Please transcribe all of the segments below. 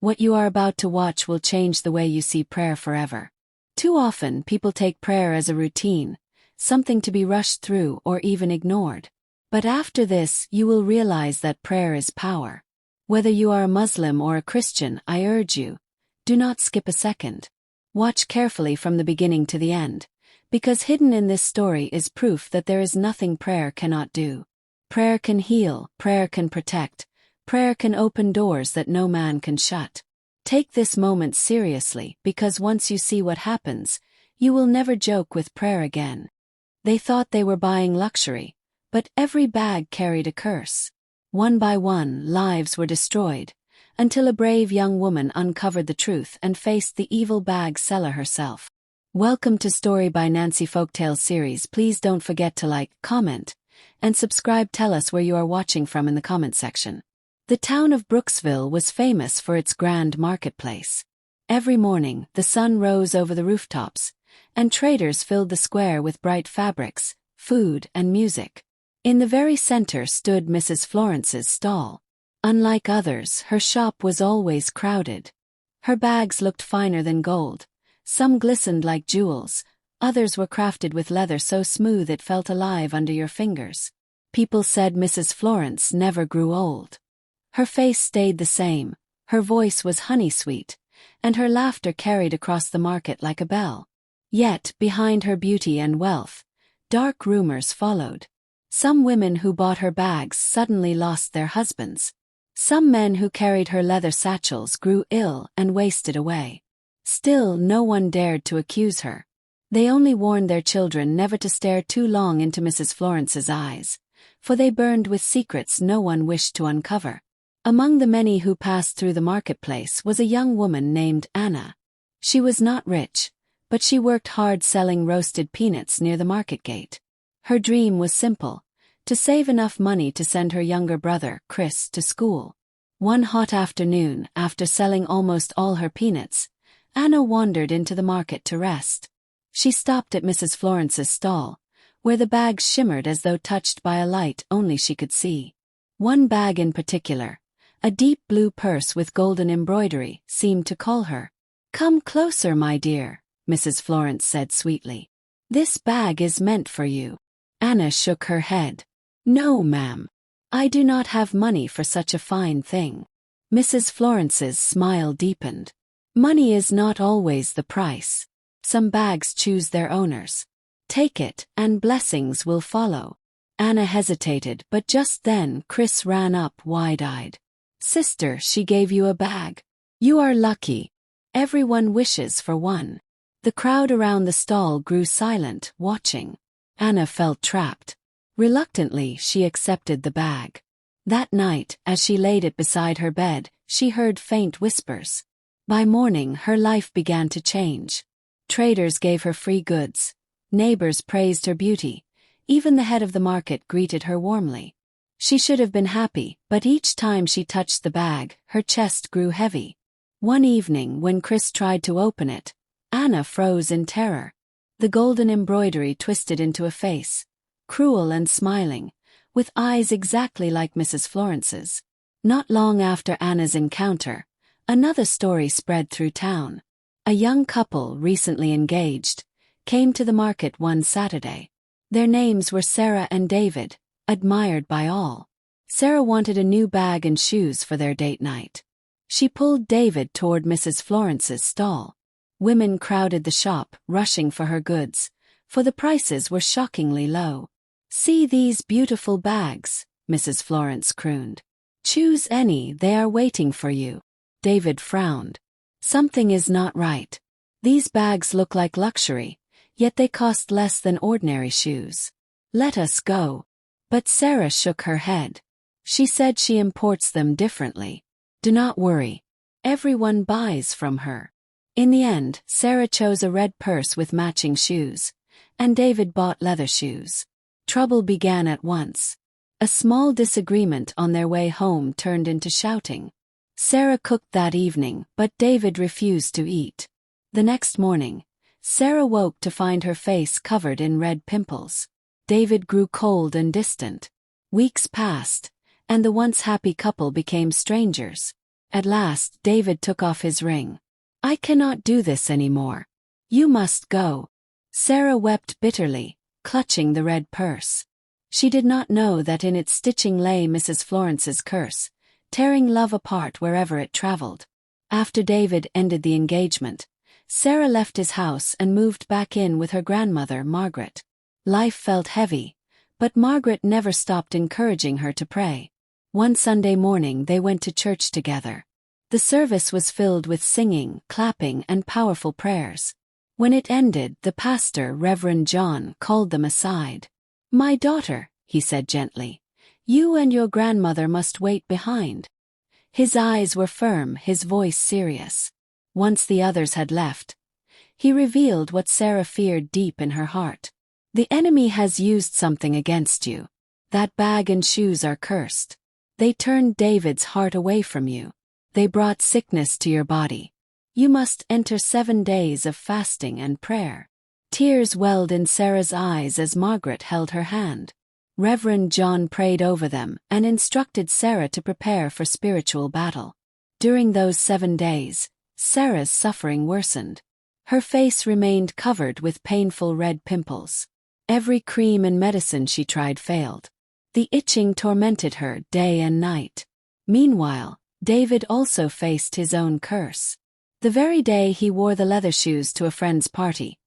What you are about to watch will change the way you see prayer forever. Too often, people take prayer as a routine, something to be rushed through or even ignored. But after this, you will realize that prayer is power. Whether you are a Muslim or a Christian, I urge you, do not skip a second. Watch carefully from the beginning to the end, because hidden in this story is proof that there is nothing prayer cannot do. Prayer can heal, prayer can protect, prayer can open doors that no man can shut. Take this moment seriously, because once you see what happens, you will never joke with prayer again. They thought they were buying luxury, but every bag carried a curse. One by one, lives were destroyed, until a brave young woman uncovered the truth and faced the evil bag seller herself. Welcome to Story by Nancy Folktales series. Please don't forget to like, comment, and subscribe. Tell us where you are watching from in the comment section. The town of Brooksville was famous for its grand marketplace. Every morning, the sun rose over the rooftops, and traders filled the square with bright fabrics, food, and music. In the very center stood Mrs. Florence's stall. Unlike others, her shop was always crowded. Her bags looked finer than gold. Some glistened like jewels, others were crafted with leather so smooth it felt alive under your fingers. People said Mrs. Florence never grew old. Her face stayed the same, her voice was honey-sweet, and her laughter carried across the market like a bell. Yet, behind her beauty and wealth, dark rumors followed. Some women who bought her bags suddenly lost their husbands. Some men who carried her leather satchels grew ill and wasted away. Still, no one dared to accuse her. They only warned their children never to stare too long into Mrs. Florence's eyes, for they burned with secrets no one wished to uncover. Among the many who passed through the marketplace was a young woman named Anna. She was not rich, but she worked hard selling roasted peanuts near the market gate. Her dream was simple: to save enough money to send her younger brother, Chris, to school. One hot afternoon, after selling almost all her peanuts, Anna wandered into the market to rest. She stopped at Mrs. Florence's stall, where the bags shimmered as though touched by a light only she could see. One bag in particular, a deep blue purse with golden embroidery, seemed to call her. "Come closer, my dear," Mrs. Florence said sweetly. "This bag is meant for you." Anna shook her head. "No, ma'am. I do not have money for such a fine thing." Mrs. Florence's smile deepened. "Money is not always the price. Some bags choose their owners. Take it, and blessings will follow." Anna hesitated, but just then Chris ran up wide-eyed. "Sister, she gave you a bag. You are lucky. Everyone wishes for one." The crowd around the stall grew silent, watching. Anna felt trapped. Reluctantly, she accepted the bag. That night, as she laid it beside her bed, she heard faint whispers. By morning, her life began to change. Traders gave her free goods. Neighbors praised her beauty. Even the head of the market greeted her warmly. She should have been happy, but each time she touched the bag, her chest grew heavy. One evening, when Chris tried to open it, Anna froze in terror. The golden embroidery twisted into a face, cruel and smiling, with eyes exactly like Mrs. Florence's. Not long after Anna's encounter, another story spread through town. A young couple, recently engaged, came to the market one Saturday. Their names were Sarah and David, admired by all. Sarah wanted a new bag and shoes for their date night. She pulled David toward Mrs. Florence's stall. Women crowded the shop, rushing for her goods, for the prices were shockingly low. "See these beautiful bags," Mrs. Florence crooned. "Choose any, they are waiting for you." David frowned. Something is not right. These bags look like luxury, yet they cost less than ordinary shoes. "Let us go." But Sarah shook her head. She said she imports them differently. "Do not worry. Everyone buys from her." In the end, Sarah chose a red purse with matching shoes, and David bought leather shoes. Trouble began at once. A small disagreement on their way home turned into shouting. Sarah cooked that evening, but David refused to eat. The next morning, Sarah woke to find her face covered in red pimples. David grew cold and distant. Weeks passed, and the once happy couple became strangers. At last, David took off his ring. "I cannot do this anymore. You must go." Sarah wept bitterly, clutching the red purse. She did not know that in its stitching lay Mrs. Florence's curse, tearing love apart wherever it traveled. After David ended the engagement, Sarah left his house and moved back in with her grandmother, Margaret. Life felt heavy, but Margaret never stopped encouraging her to pray. One Sunday morning they went to church together. The service was filled with singing, clapping, and powerful prayers. When it ended, the pastor, Reverend John, called them aside. "My daughter," he said gently, "you and your grandmother must wait behind." His eyes were firm, his voice serious. Once the others had left, he revealed what Sarah feared deep in her heart. "The enemy has used something against you. That bag and shoes are cursed. They turned David's heart away from you. They brought sickness to your body. You must enter 7 days of fasting and prayer." Tears welled in Sarah's eyes as Margaret held her hand. Reverend John prayed over them and instructed Sarah to prepare for spiritual battle. During those 7 days, Sarah's suffering worsened. Her face remained covered with painful red pimples. Every cream and medicine she tried failed. The itching tormented her day and night. Meanwhile, David also faced his own curse. The very day he wore the leather shoes to a friend's party,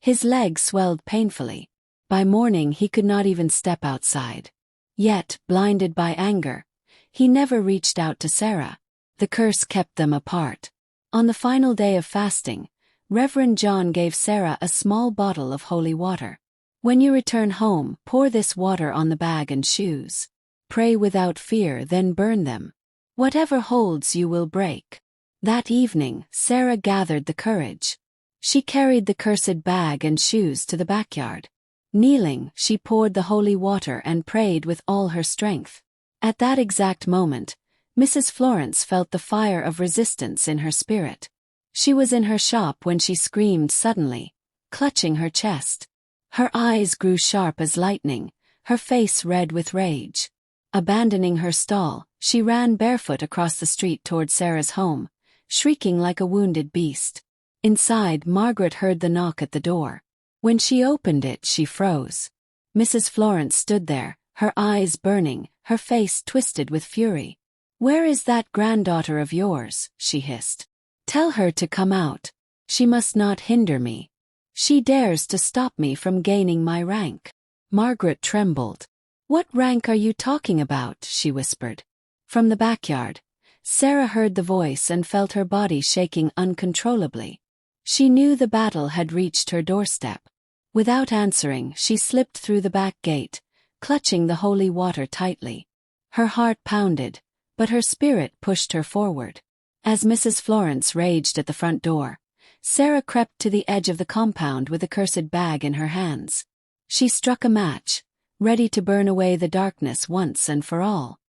his legs swelled painfully. By morning he could not even step outside. Yet, blinded by anger, he never reached out to Sarah. The curse kept them apart. On the final day of fasting, Reverend John gave Sarah a small bottle of holy water. "When you return home, pour this water on the bag and shoes. Pray without fear, then burn them. Whatever holds you will break." That evening, Sarah gathered the courage. She carried the cursed bag and shoes to the backyard. Kneeling, she poured the holy water and prayed with all her strength. At that exact moment, Mrs. Florence felt the fire of resistance in her spirit. She was in her shop when she screamed suddenly, clutching her chest. Her eyes grew sharp as lightning, her face red with rage. Abandoning her stall, she ran barefoot across the street toward Sarah's home, shrieking like a wounded beast. Inside, Margaret heard the knock at the door. When she opened it, she froze. Mrs. Florence stood there, her eyes burning, her face twisted with fury. "Where is that granddaughter of yours?" she hissed. "Tell her to come out. She must not hinder me. She dares to stop me from gaining my rank." Margaret trembled. "What rank are you talking about?" she whispered. From the backyard, Sarah heard the voice and felt her body shaking uncontrollably. She knew the battle had reached her doorstep. Without answering, she slipped through the back gate, clutching the holy water tightly. Her heart pounded, but her spirit pushed her forward. As Mrs. Florence raged at the front door, Sarah crept to the edge of the compound with the cursed bag in her hands. She struck a match, ready to burn away the darkness once and for all.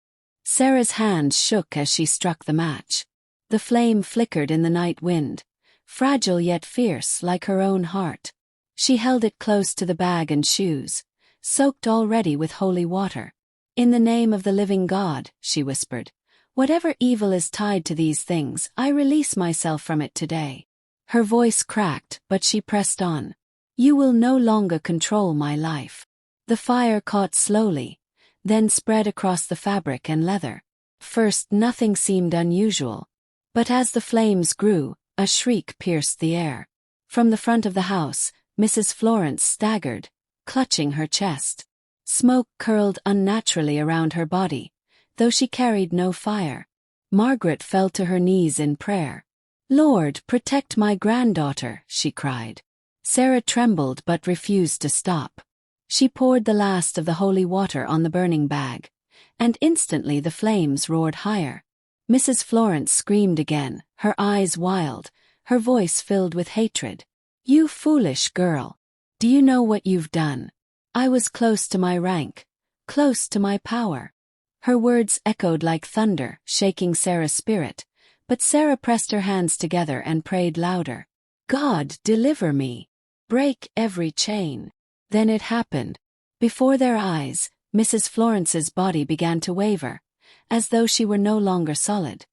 Sarah's hands shook as she struck the match. The flame flickered in the night wind, fragile yet fierce like her own heart. She held it close to the bag and shoes, soaked already with holy water. "In the name of the living God," she whispered, "whatever evil is tied to these things, I release myself from it today." Her voice cracked, but she pressed on. "You will no longer control my life." The fire caught slowly, then spread across the fabric and leather. First, nothing seemed unusual. But as the flames grew, a shriek pierced the air. From the front of the house, Mrs. Florence staggered, clutching her chest. Smoke curled unnaturally around her body, though she carried no fire. Margaret fell to her knees in prayer. "Lord, protect my granddaughter," she cried. Sarah trembled but refused to stop. She poured the last of the holy water on the burning bag, and instantly the flames roared higher. Mrs. Florence screamed again, her eyes wild, her voice filled with hatred. "You foolish girl! Do you know what you've done? I was close to my rank, close to my power." Her words echoed like thunder, shaking Sarah's spirit, but Sarah pressed her hands together and prayed louder. "God, deliver me! Break every chain." Then it happened. Before their eyes, Mrs. Florence's body began to waver, as though she were no longer solid.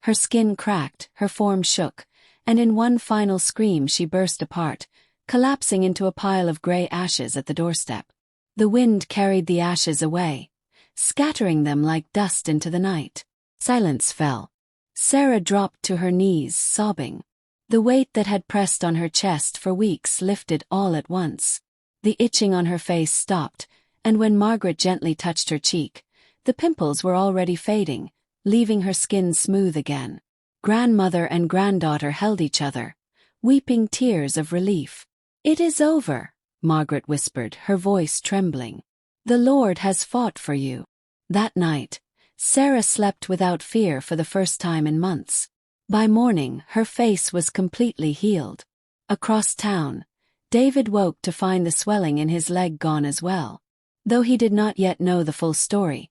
Her skin cracked, her form shook, and in one final scream she burst apart, collapsing into a pile of gray ashes at the doorstep. The wind carried the ashes away, scattering them like dust into the night. Silence fell. Sarah dropped to her knees, sobbing. The weight that had pressed on her chest for weeks lifted all at once. The itching on her face stopped, and when Margaret gently touched her cheek, the pimples were already fading, leaving her skin smooth again. Grandmother and granddaughter held each other, weeping tears of relief. "It is over," Margaret whispered, her voice trembling. "The Lord has fought for you." That night, Sarah slept without fear for the first time in months. By morning, her face was completely healed. Across town, David woke to find the swelling in his leg gone as well. Though he did not yet know the full story,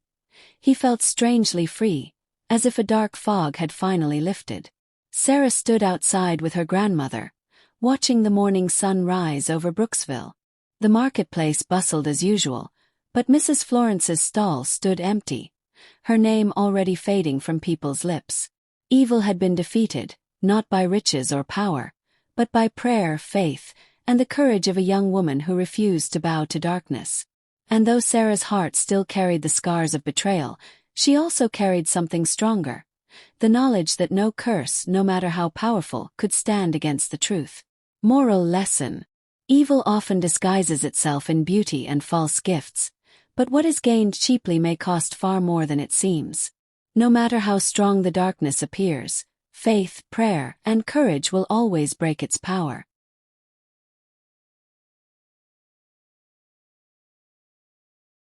he felt strangely free, as if a dark fog had finally lifted. Sarah stood outside with her grandmother, watching the morning sun rise over Brooksville. The marketplace bustled as usual, but Mrs. Florence's stall stood empty, her name already fading from people's lips. Evil had been defeated, not by riches or power, but by prayer, faith, and the courage of a young woman who refused to bow to darkness. And though Sarah's heart still carried the scars of betrayal, she also carried something stronger: the knowledge that no curse, no matter how powerful, could stand against the truth. Moral lesson: evil often disguises itself in beauty and false gifts, but what is gained cheaply may cost far more than it seems. No matter how strong the darkness appears, faith, prayer, and courage will always break its power.